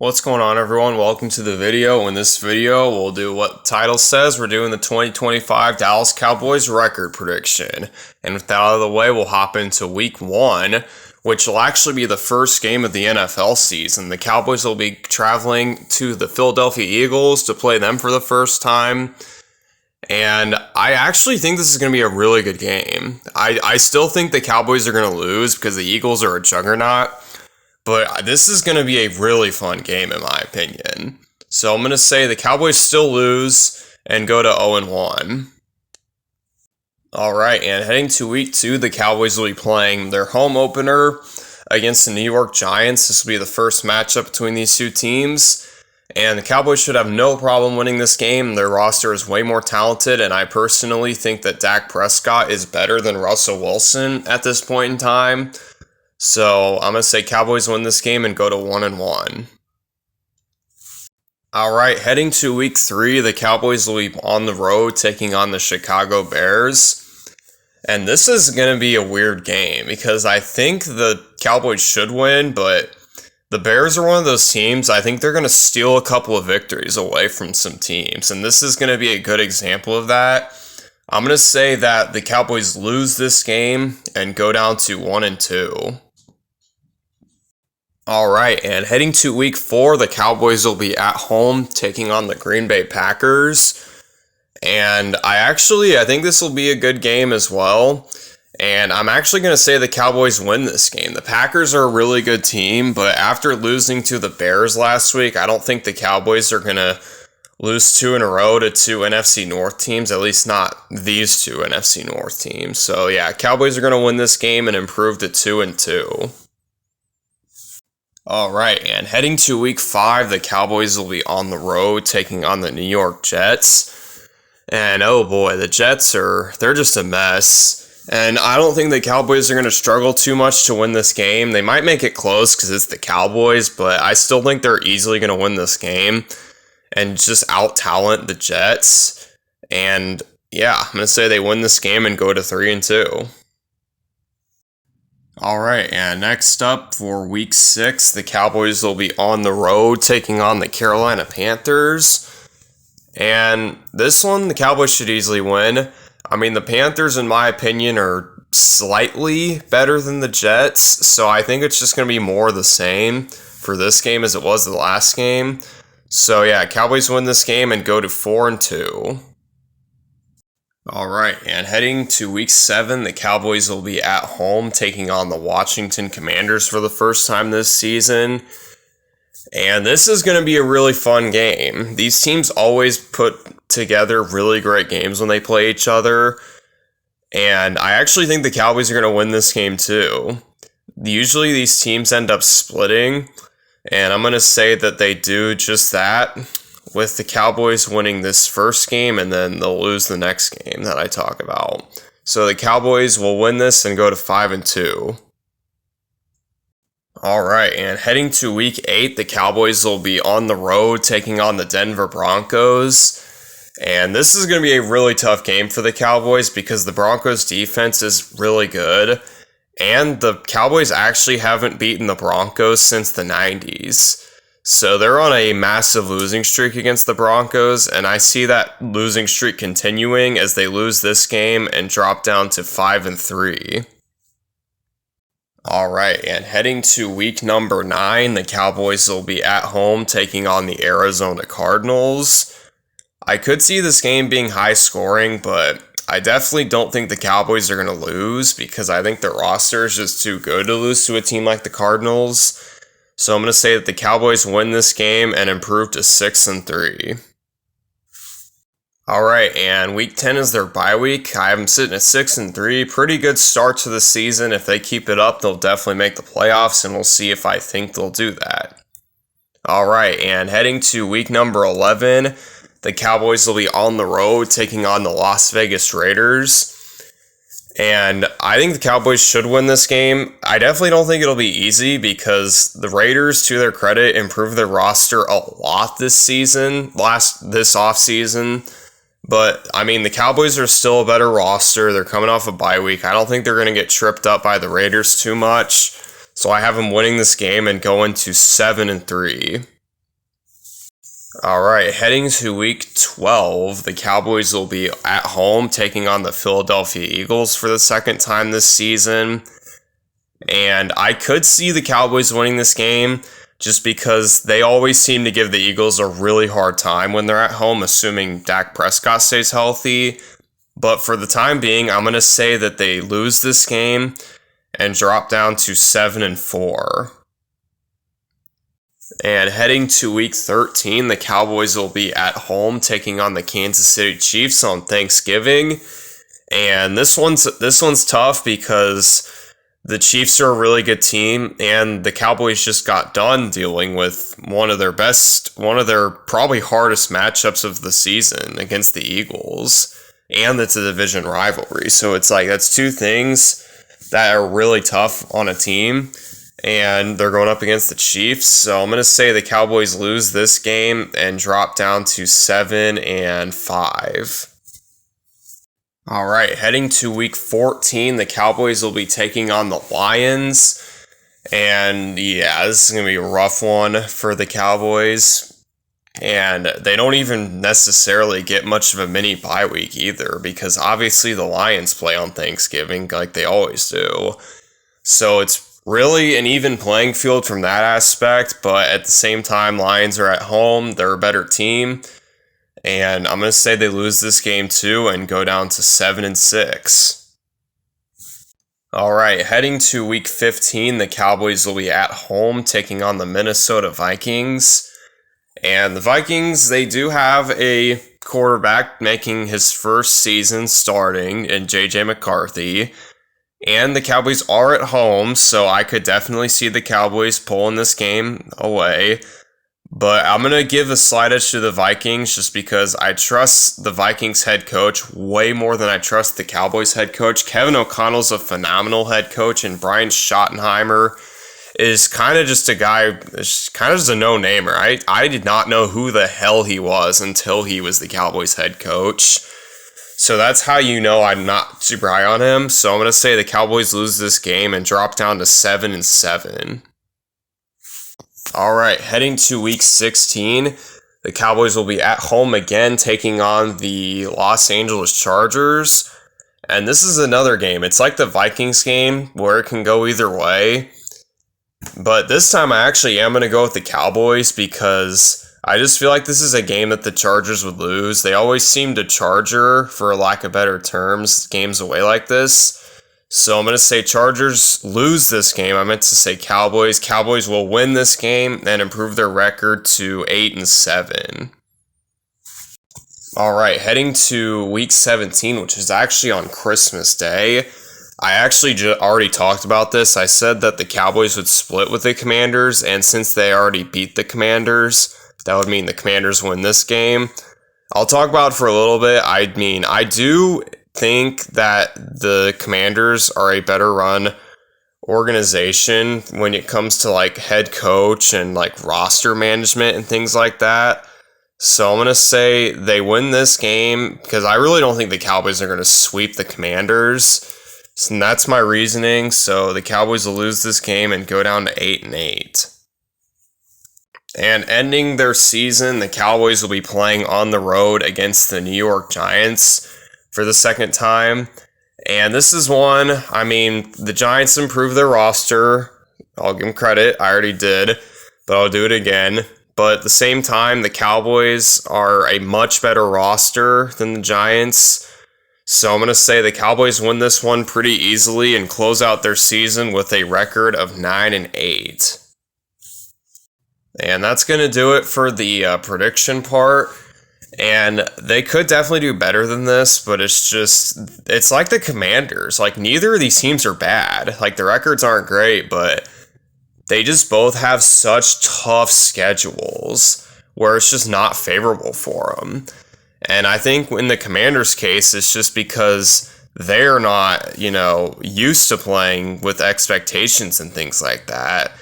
What's going on, everyone? Welcome to the video. In this video, we'll do what the title says. We're doing the 2025 Dallas Cowboys record prediction. And with that out of the way, we'll hop into week 1, which will actually be the first game of the NFL season. The Cowboys will be traveling to the Philadelphia Eagles to play them for the first time. And I actually think this is going to be a really good game. I still think the Cowboys are going to lose because the Eagles are a juggernaut. But this is going to be a really fun game, in my opinion. So I'm going to say the Cowboys still lose and go to 0-1. Alright, and heading to week 2, the Cowboys will be playing their home opener against the New York Giants. This will be the first matchup between these two teams. And the Cowboys should have no problem winning this game. Their roster is way more talented, and I personally think that Dak Prescott is better than Russell Wilson at this point in time. So I'm going to say Cowboys win this game and go to 1-1. Alright, heading to week 3, the Cowboys will be on the road taking on the Chicago Bears. And this is going to be a weird game because I think the Cowboys should win, but the Bears are one of those teams, I think they're going to steal a couple of victories away from some teams. And this is going to be a good example of that. I'm going to say that the Cowboys lose this game and go down to 1-2. Alright, and heading to week 4, the Cowboys will be at home taking on the Green Bay Packers. And I think this will be a good game as well. And I'm actually going to say the Cowboys win this game. The Packers are a really good team, but after losing to the Bears last week, I don't think the Cowboys are going to lose 2 in a row to 2 NFC North teams, at least not these 2 NFC North teams. So yeah, Cowboys are going to win this game and improve to 2-2. Alright, and heading to week 5, the Cowboys will be on the road taking on the New York Jets. And oh boy, the Jets they're just a mess. And I don't think the Cowboys are going to struggle too much to win this game. They might make it close because it's the Cowboys, but I still think they're easily going to win this game and just out-talent the Jets. And yeah, I'm going to say they win this game and go to 3-2. Alright, and next up for week 6, the Cowboys will be on the road taking on the Carolina Panthers. And this one, the Cowboys should easily win. I mean, the Panthers, in my opinion, are slightly better than the Jets, so I think it's just going to be more of the same for this game as it was the last game. So yeah, Cowboys win this game and go to 4-2. Alright, and heading to week 7, the Cowboys will be at home taking on the Washington Commanders for the first time this season. And this is going to be a really fun game. These teams always put together really great games when they play each other. And I actually think the Cowboys are going to win this game too. Usually these teams end up splitting, and I'm going to say that they do just that, with the Cowboys winning this first game and then they'll lose the next game that I talk about. So the Cowboys will win this and go to 5-2. Alright, and heading to week 8, the Cowboys will be on the road taking on the Denver Broncos. And this is going to be a really tough game for the Cowboys because the Broncos defense is really good. And the Cowboys actually haven't beaten the Broncos since the 90s. So they're on a massive losing streak against the Broncos, and I see that losing streak continuing as they lose this game and drop down to 5-3. Alright, and heading to week number 9, the Cowboys will be at home taking on the Arizona Cardinals. I could see this game being high scoring, but I definitely don't think the Cowboys are going to lose because I think their roster is just too good to lose to a team like the Cardinals. So I'm going to say that the Cowboys win this game and improve to 6-3. Alright, and week 10 is their bye week. I have them sitting at 6-3. Pretty good start to the season. If they keep it up, they'll definitely make the playoffs, and we'll see if I think they'll do that. Alright, and heading to week number 11, the Cowboys will be on the road taking on the Las Vegas Raiders. And I think the Cowboys should win this game. I definitely don't think it'll be easy because the Raiders, to their credit, improved their roster a lot this offseason. But, I mean, the Cowboys are still a better roster. They're coming off a bye week. I don't think they're going to get tripped up by the Raiders too much. So I have them winning this game and going to 7-3. All right, heading to week 12, the Cowboys will be at home taking on the Philadelphia Eagles for the second time this season. And I could see the Cowboys winning this game just because they always seem to give the Eagles a really hard time when they're at home, assuming Dak Prescott stays healthy. But for the time being, I'm going to say that they lose this game and drop down to 7-4. And heading to week 13, the Cowboys will be at home taking on the Kansas City Chiefs on Thanksgiving. And this one's tough because the Chiefs are a really good team, and the Cowboys just got done dealing with one of their probably hardest matchups of the season against the Eagles. And it's a division rivalry. So it's like that's two things that are really tough on a team. And they're going up against the Chiefs. So I'm going to say the Cowboys lose this game and drop down to 7-5. All right, heading to week 14, the Cowboys will be taking on the Lions. And yeah, this is going to be a rough one for the Cowboys. And they don't even necessarily get much of a mini bye week either, because obviously the Lions play on Thanksgiving like they always do. So it's really an even playing field from that aspect, but at the same time, Lions are at home. They're a better team. And I'm going to say they lose this game too and go down to 7-6. All right, heading to week 15, the Cowboys will be at home taking on the Minnesota Vikings. And the Vikings, they do have a quarterback making his first season starting in J.J. McCarthy. And the Cowboys are at home, so I could definitely see the Cowboys pulling this game away. But I'm going to give a slight edge to the Vikings just because I trust the Vikings head coach way more than I trust the Cowboys head coach. Kevin O'Connell's a phenomenal head coach, and Brian Schottenheimer is kind of just a guy, kind of just a no-namer. I did not know who the hell he was until he was the Cowboys head coach. So that's how you know I'm not super high on him. So I'm going to say the Cowboys lose this game and drop down to 7-7. All right, heading to week 16, the Cowboys will be at home again taking on the Los Angeles Chargers. And this is another game. It's like the Vikings game where it can go either way. But this time I actually am going to go with the Cowboys because I just feel like this is a game that the Chargers would lose. They always seem to charger, for lack of better terms, games away like this. So I'm going to say Chargers lose this game. I meant to say Cowboys. Cowboys will win this game and improve their record to 8-7. All right, heading to week 17, which is actually on Christmas Day. I actually already talked about this. I said that the Cowboys would split with the Commanders, and since they already beat the Commanders, that would mean the Commanders win this game. I'll talk about it for a little bit. I mean, I do think that the Commanders are a better run organization when it comes to like head coach and like roster management and things like that. So I'm going to say they win this game because I really don't think the Cowboys are going to sweep the Commanders. And that's my reasoning. So the Cowboys will lose this game and go down to 8-8. And ending their season, the Cowboys will be playing on the road against the New York Giants for the second time. And this is one, I mean, the Giants improved their roster. I'll give them credit. I already did, but I'll do it again. But at the same time, the Cowboys are a much better roster than the Giants. So I'm going to say the Cowboys win this one pretty easily and close out their season with a record of 9-8. And that's going to do it for the prediction part. And they could definitely do better than this, but it's like the Commanders. Like, neither of these teams are bad. Like, the records aren't great, but they just both have such tough schedules where it's just not favorable for them. And I think in the Commanders' case, it's just because they're not, used to playing with expectations and things like that.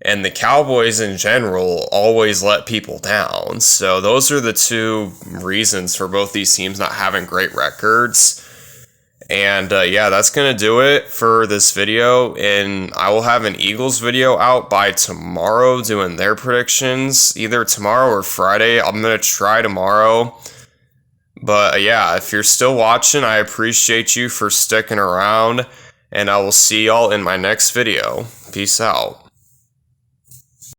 And the Cowboys in general always let people down. So those are the two reasons for both these teams not having great records. And yeah, that's going to do it for this video. And I will have an Eagles video out by tomorrow doing their predictions, either tomorrow or Friday. I'm going to try tomorrow. But yeah, if you're still watching, I appreciate you for sticking around. And I will see y'all in my next video. Peace out.